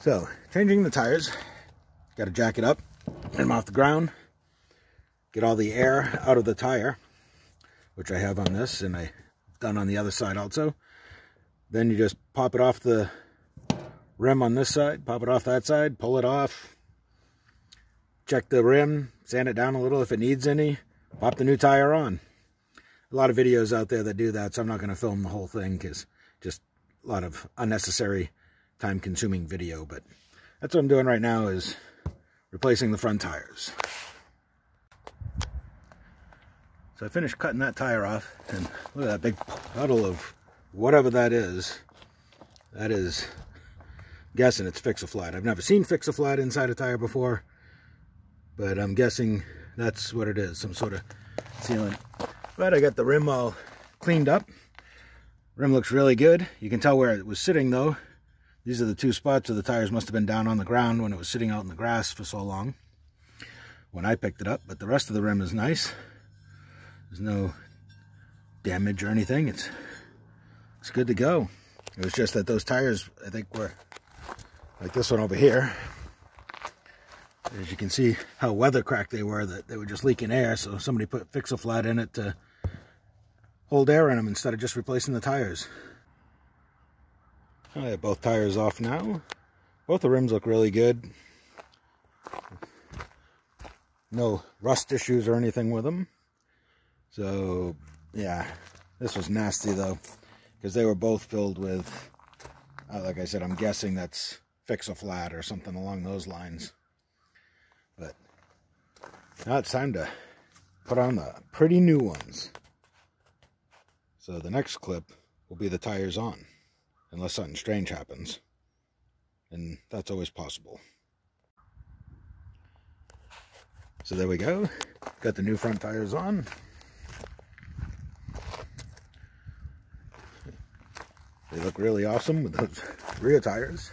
So, changing the tires. Got to jack it up, get them off the ground, get all the air out of the tire, which I have on this, and I've done on the other side also. Then you just pop it off the rim on this side, pop it off that side, pull it off, check the rim, sand it down a little if it needs any, pop the new tire on. A lot of videos out there that do that, so I'm not going to film the whole thing because just a lot of unnecessary time-consuming video, but that's what I'm doing right now, is replacing the front tires. So I finished cutting that tire off, and look at that big puddle of whatever that is. That is, I'm guessing it's Fix-A-Flat. I've never seen Fix-A-Flat inside a tire before, but I'm guessing that's what it is, some sort of sealant. But I got the rim all cleaned up. Rim looks really good. You can tell where it was sitting though. These are the two spots where the tires must have been down on the ground when it was sitting out in the grass for so long when I picked it up. But the rest of the rim is nice. There's no damage or anything. It's good to go. It was just that those tires, I think, were like this one over here. As you can see how weather cracked they were, that they were just leaking air, so somebody put Fix-A-Flat in it to hold air in them instead of just replacing the tires. I have both tires off now. Both the rims look really good. No rust issues or anything with them. So, yeah, this was nasty though, because they were both filled with, like I said, I'm guessing that's Fix-A-Flat or something along those lines. But now it's time to put on the pretty new ones. So the next clip will be the tires on, unless something strange happens. And that's always possible. So there we go. Got the new front tires on. They look really awesome with those rear tires.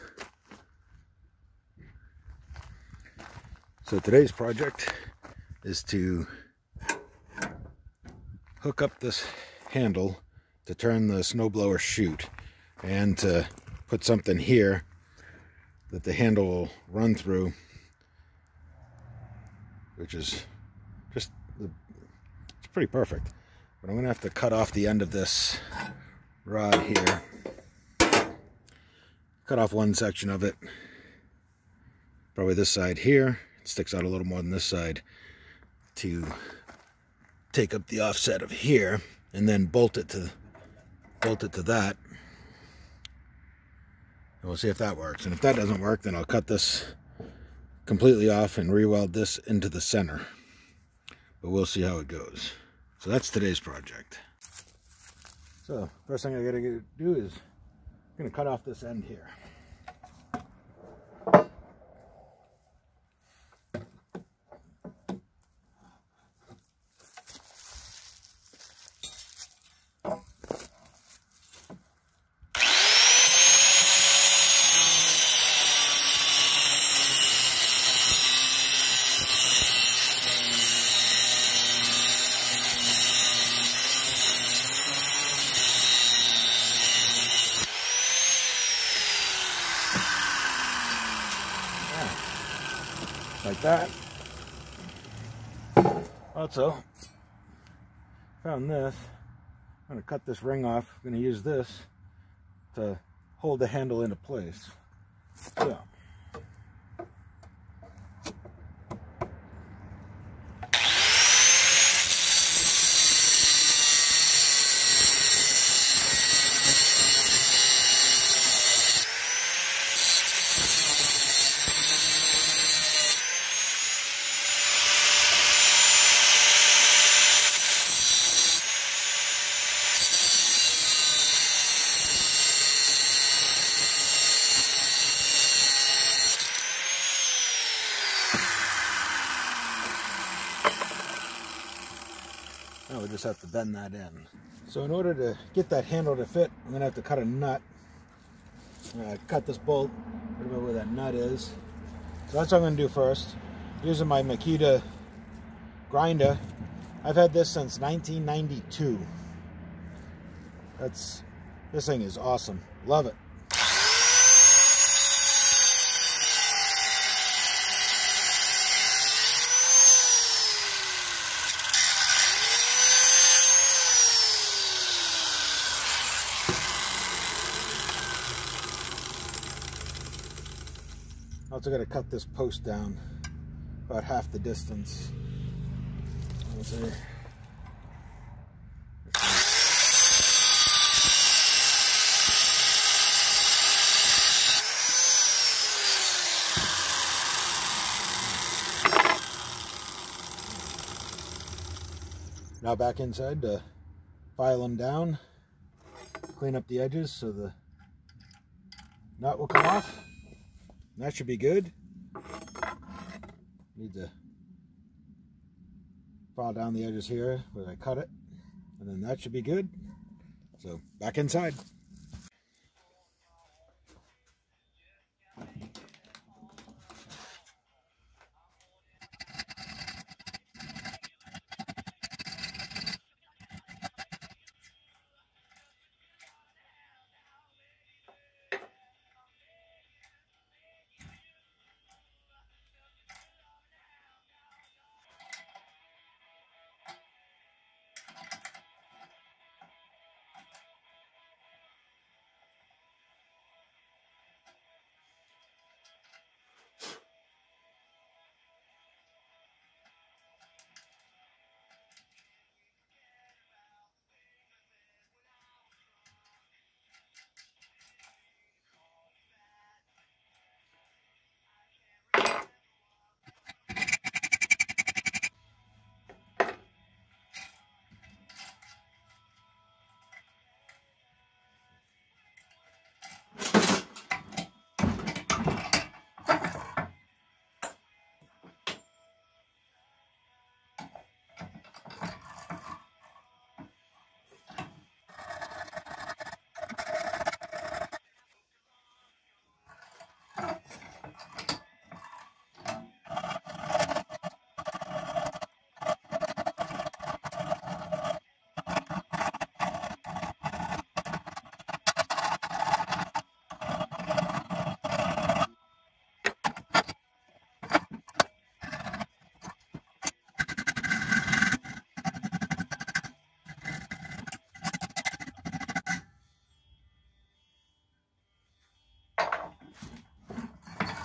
So today's project is to hook up this handle to turn the snowblower chute, and to put something here that the handle will run through, which is just, it's pretty perfect. But I'm going to have to cut off the end of this rod here. Cut off one section of it, probably this side here. It sticks out a little more than this side, to take up the offset of here, and then bolt it to that. And we'll see if that works. And if that doesn't work, then I'll cut this completely off and re-weld this into the center. But we'll see how it goes. So that's today's project. So first thing I gotta do is I'm gonna cut off this end here. Like that. Also, found this. I'm going to cut this ring off. I'm going to use this to hold the handle into place. So. Now we just have to bend that in. So in order to get that handle to fit, I'm going to have to cut a nut. Cut this bolt right about where that nut is. So that's what I'm going to do first. Using my Makita grinder. I've had this since 1992. This thing is awesome. Love it. Also got to cut this post down about half the distance. Let's see. Now back inside to file them down, clean up the edges so the nut will come off. And that should be good. Need to file down the edges here where I cut it, and then that should be good. So back inside.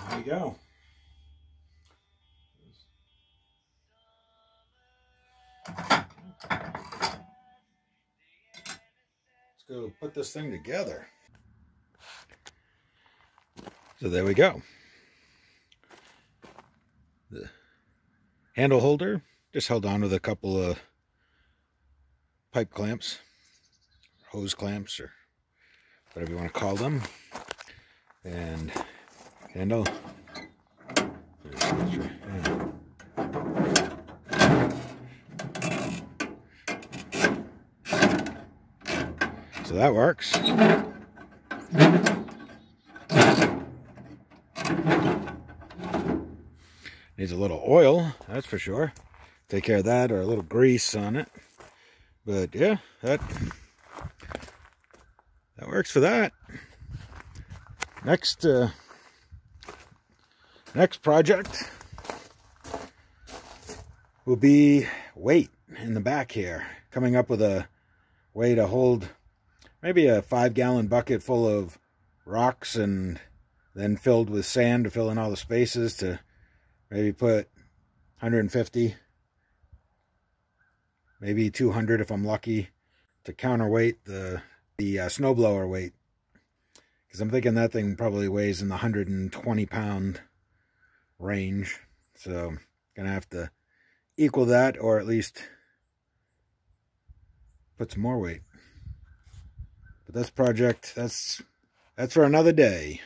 There you go. Let's go put this thing together. So there we go. The handle holder just held on with a couple of pipe clamps, hose clamps, or whatever you want to call them. And handle. So that works. Needs a little oil, that's for sure. Take care of that, or a little grease on it. But yeah, that works for that. Next project will be weight in the back here. Coming up with a way to hold maybe a 5-gallon bucket full of rocks and then filled with sand to fill in all the spaces, to maybe put 150, maybe 200 if I'm lucky, to counterweight the snowblower weight. Because I'm thinking that thing probably weighs in the 120-pound range. So I'm going to have to equal that, or at least put some more weight. But that's project, that's for another day.